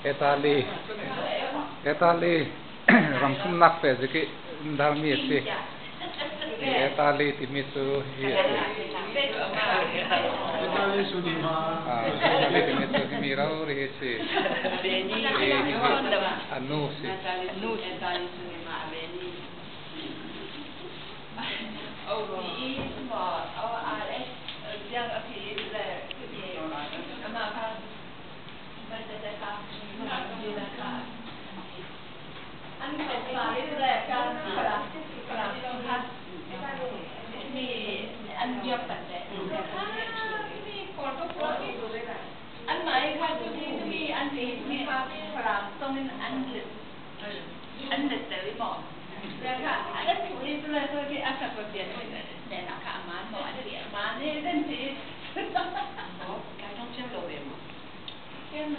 Italy ram sumnak pe jeki dalmi ase Italy timisu hi Italy sunima Italy timisu himirau ri se anu se Italy sunima aveni OPE smart ORS yang api le ama ka baca dataอันเป็นสายแรกการปรับทัศน์มีอันเดียวกันแต่มีโฟโต้โพสอันไหนค่ะที่มีอันที่มีภาพปรับต้องเป็นอันเล็กแต่ไม่บอกนะคะอันนี้ถูกที่สุดเลยที่อาจจะเปลี่ยนแต่นะคะมาบอกอันเดียวมาเนี่ยเล่นที่การท่องเที่ยวโลกเองใช่ไหม